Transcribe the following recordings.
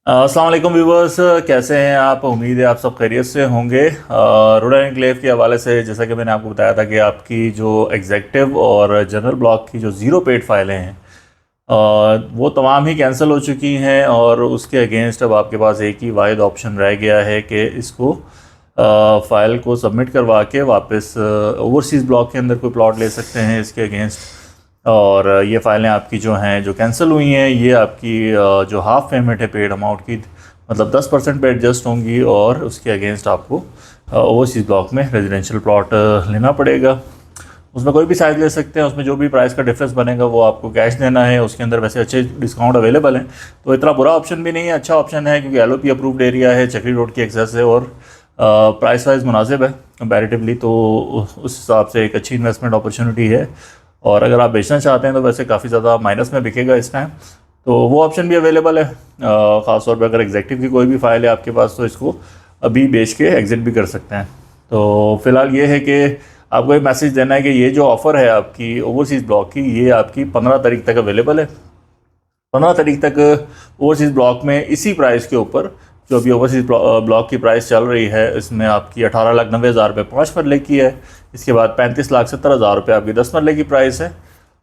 अस्सलाम वालेकुम व्यूवर्स, कैसे हैं आप। उम्मीद है आप सब खैरियत से होंगे। रूरल एनक्लेव के हवाले से जैसा कि मैंने आपको बताया था कि आपकी जो एग्जेक्टिव और जनरल ब्लॉक की जो ज़ीरो पेड फाइलें हैं वो तमाम ही कैंसिल हो चुकी हैं और उसके अगेंस्ट अब आपके पास एक ही वाहिद ऑप्शन रह गया है कि इसको फ़ाइल को सबमिट करवा के वापस ओवरसीज़ ब्लॉक के अंदर कोई प्लॉट ले सकते हैं इसके अगेंस्ट। और ये फ़ाइलें आपकी जो हैं जो कैंसिल हुई हैं ये आपकी जो हाफ़ पेमेंट है पेड अमाउंट की, मतलब 10% पे एडजस्ट होंगी और उसके अगेंस्ट आपको ओवरसीज़ ब्लॉक में रेजिडेंशियल प्लॉट लेना पड़ेगा। उसमें कोई भी साइज़ ले सकते हैं, उसमें जो भी प्राइस का डिफरेंस बनेगा वो आपको कैश देना है। उसके अंदर वैसे अच्छे डिस्काउंट अवेलेबल हैं, तो इतना बुरा ऑप्शन भी नहीं है, अच्छा ऑप्शन है क्योंकि LOP अप्रूव्ड एरिया है, चक्री रोड की एक्सेस है और प्राइस वाइज मुनासिब है कंपैरेटिवली, तो उस हिसाब से एक अच्छी इन्वेस्टमेंट अपॉर्चुनिटी है। और अगर आप बेचना चाहते हैं तो वैसे काफ़ी ज़्यादा माइनस में बिकेगा इस टाइम, तो वो ऑप्शन भी अवेलेबल है। ख़ास तौर पे अगर एग्जेक्टिव की कोई भी फ़ाइल है आपके पास तो इसको अभी बेच के एग्ज़िट भी कर सकते हैं। तो फ़िलहाल ये है कि आपको एक मैसेज देना है कि ये जो ऑफ़र है आपकी ओवरसीज़ ब्लॉक की, ये आपकी 15 तारीख तक अवेलेबल है। 15 तारीख तक ओवरसीज़ ब्लॉक में इसी प्राइस के ऊपर जो अभी ओवरसीज़ ब्लॉक की प्राइस चल रही है, इसमें आपकी 18,90,000 रुपये 5 मरले की है। इसके बाद 35,70,000 रुपये आपकी 10 मरले की प्राइस है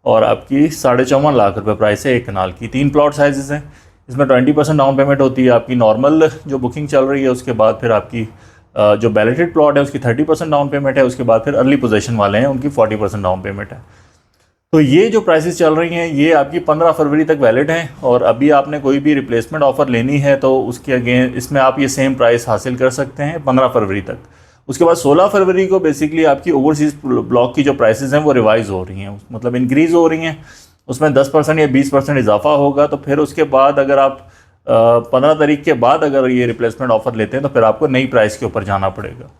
और आपकी 54,50,000 रुपये प्राइस है एक कनाल की। 3 प्लॉट साइज़ हैं, इसमें 20% डाउन पेमेंट होती है आपकी। नॉर्मल जो बुकिंग चल रही है उसके बाद फिर आपकी जो बैलेटेड प्लॉट है उसकी 30% डाउन पेमेंट है, उसके बाद फिर अर्ली पोजीशन वाले हैं उनकी 40% डाउन पेमेंट है। तो ये जो प्राइसेस चल रही हैं ये आपकी 15 फरवरी तक वैलिड हैं और अभी आपने कोई भी रिप्लेसमेंट ऑफ़र लेनी है तो उसके अगेन इसमें आप ये सेम प्राइस हासिल कर सकते हैं 15 फरवरी तक। उसके बाद 16 फरवरी को बेसिकली आपकी ओवरसीज़ ब्लॉक की जो प्राइसेस हैं वो रिवाइज़ हो रही हैं, मतलब इंक्रीज़ हो रही हैं, उसमें 10% या 20% इजाफा होगा। तो फिर उसके बाद अगर आप 15 तारीख के बाद अगर ये रिप्लेसमेंट ऑफ़र लेते हैं तो फिर आपको नई प्राइस के ऊपर जाना पड़ेगा।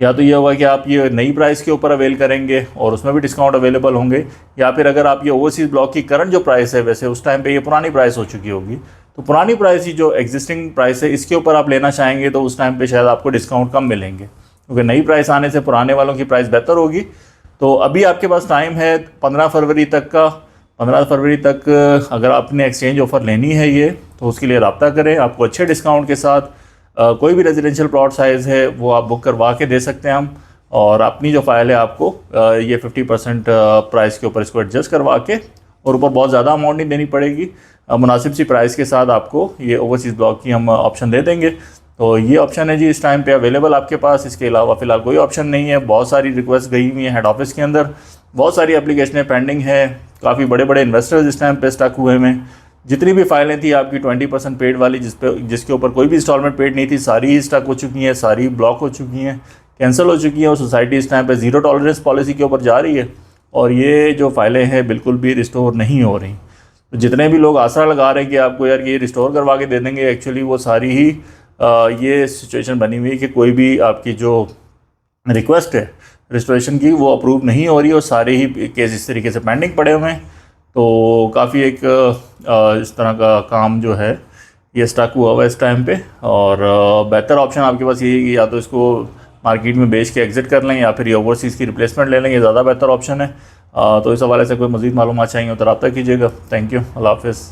या तो ये होगा कि आप ये नई प्राइस के ऊपर अवेल करेंगे और उसमें भी डिस्काउंट अवेलेबल होंगे, या फिर अगर आप ये ओवरसीज़ ब्लॉक की करंट जो प्राइस है, वैसे उस टाइम पे ये पुरानी प्राइस हो चुकी होगी, तो पुरानी प्राइस ही जो एग्जिस्टिंग प्राइस है इसके ऊपर आप लेना चाहेंगे तो उस टाइम पे शायद आपको डिस्काउंट कम मिलेंगे, क्योंकि नई प्राइस आने से पुराने वालों की प्राइस बेहतर होगी। तो अभी आपके पास टाइम है 15 फरवरी तक का। 15 फरवरी तक अगर आपने एक्सचेंज ऑफ़र लेनी है ये, तो उसके लिए रब्ता करें, आपको अच्छे डिस्काउंट के साथ कोई भी रेजिडेंशियल प्लॉट साइज़ है वो आप बुक करवा के दे सकते हैं हम। और अपनी जो फ़ाइल है आपको ये 50% प्राइस के ऊपर इसको एडजस्ट करवा के और ऊपर बहुत ज़्यादा अमाउंट नहीं देनी पड़ेगी, मुनासिब सी प्राइस के साथ आपको ये ओवरसीज़ ब्लॉक की हम ऑप्शन दे देंगे। तो ये ऑप्शन है जी इस टाइम पे अवेलेबल आपके पास। इसके अलावा फ़िलहाल कोई ऑप्शन नहीं है। बहुत सारी रिक्वेस्ट गई हुई है हेड ऑफिस के अंदर, बहुत सारी एप्लीकेशनें पेंडिंग है, काफ़ी बड़े बड़े इन्वेस्टर्स इस टाइम पे स्टक हुए हैं। जितनी भी फाइलें थी आपकी 20% पेड वाली जिसके ऊपर कोई भी इंस्टॉलमेंट पेड नहीं थी, सारी ही स्टक हो चुकी हैं, सारी ब्लॉक हो चुकी हैं, कैंसिल हो चुकी हैं। और सोसाइटी इस टाइम पे ज़ीरो टॉलरेंस पॉलिसी के ऊपर जा रही है और ये जो फाइलें हैं बिल्कुल भी रिस्टोर नहीं हो रही। तो जितने भी लोग आसरा लगा रहे हैं कि आपको यार ये रिस्टोर करवा के दे देंगे, एक्चुअली वो सारी ही ये सिचुएशन बनी हुई है कि कोई भी आपकी जो रिक्वेस्ट है रिस्टोरेशन की वो अप्रूव नहीं हो रही और सारे ही केस इस तरीके से पेंडिंग पड़े हुए हैं। तो काफ़ी एक इस तरह का काम जो है ये स्टक हुआ हुआ है इस टाइम पे। और बेहतर ऑप्शन आपके पास ये है कि या तो इसको मार्केट में बेच के एग्जिट कर लें या फिर ये ओवरसीज़ की रिप्लेसमेंट ले लें, ये ज़्यादा बेहतर ऑप्शन है। तो इस हवाले से कोई मज़ीद मालूमात चाहिए हो तो रब्ता कीजिएगा। थैंक यू, अल्लाह हाफ़िज़।